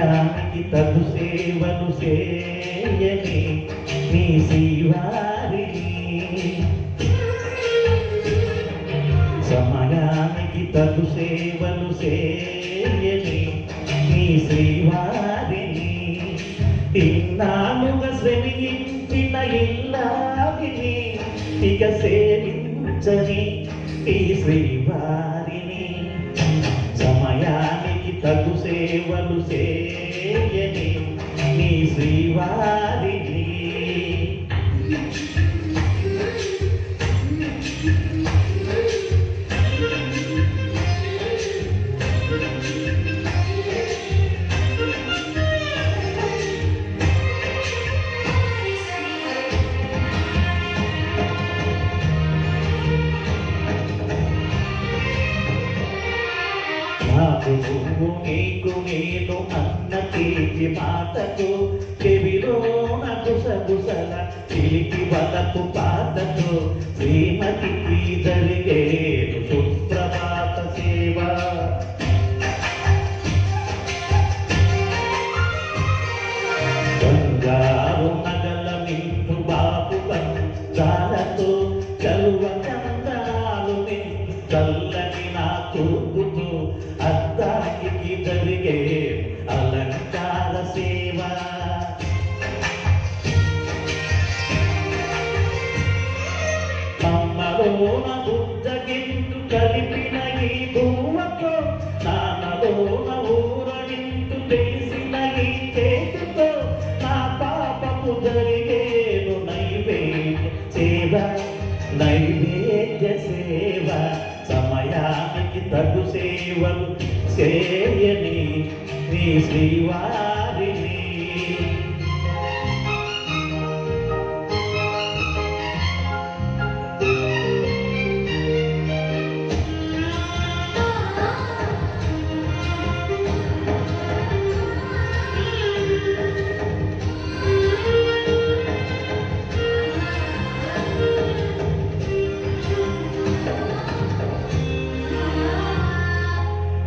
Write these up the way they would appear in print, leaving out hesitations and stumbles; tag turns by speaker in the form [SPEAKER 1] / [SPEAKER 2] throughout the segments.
[SPEAKER 1] సమయానికి తగు సేవలు చేయని నీ శ్రీవారిని, సమయానికి తగు సేవలు చేయని నీ శ్రీవారిని, ఇన్నాళ్ళుగా శ్రమించిన ఇల్లాగిని ఇక సేవించని ఈ శ్రీవారిని, సమయానికి తగు సేవలు చేయని నీ శ్రీవారిని. నాకు నువ్వు నీకు నేను అన్న తీపి మాటకు చెవిలోన గుసగుసల చిలికి వలపు పాటతో శ్రీమతికి జరిగేను సుప్రభాత సేవ. బంగారు నగల మింటు బాబు బంగాలతో కలువ చందాలు చల్లని నా తూపుతో అద్దానికి జరిగే అలంకార సేవ. అమ్మలోన బుద్ధగింటు కలిపిన ఈ భూమతో, నాన్నలోన ఊరడింటు తెలిసిన ఈ చేతితో నా పాపము జరిగేను నైవేద్య సేవ, నైవేద్య సేవ. సమయానికి తగు సేవలు చేయని నీ శ్రీవారిని.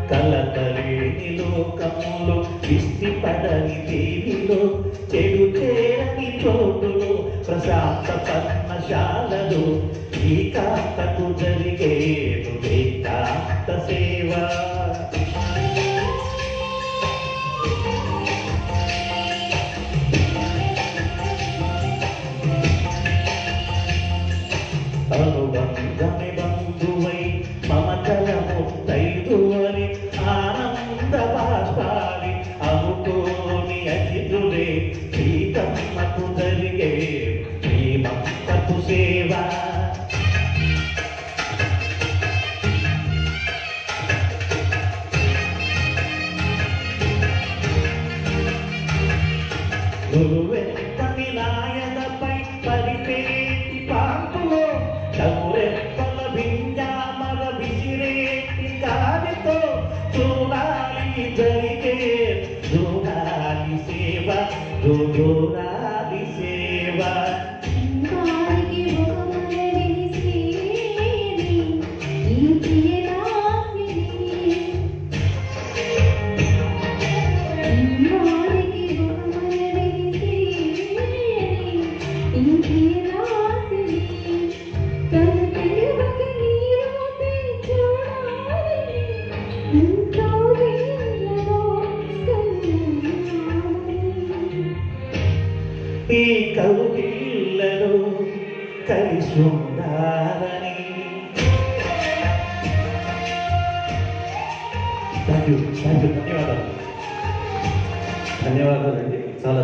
[SPEAKER 1] కలతలేని లోకములో విష్టిపడని దేవిలో చెడు చేరని చోటులో ప్రశాంత పద్మశాలలో ఏకాంతకు జరిగేను ఏకాంత సేవ. అనుబంధమే బంధువై మమతల ముత్తైదువని ఆనంద బాష్పాలి అనుకోని అతిథులే శ్రీకమ్మకు జరిగే శ్రీమక్కకు సేవ. గురువెత్తని నాయనపై పరిపేటి పాపులో చమురెప్పల భింజామల విసిరేటి కాలితో చూడాలి జరిగే చూడాలి సేవ, చూడాలి సేవ. ఈ కౌగిళ్ళలో కలిసి ఉండాలని. థ్యాంక్ యూ, ధన్యవాదాలు, ధన్యవాదాలండి.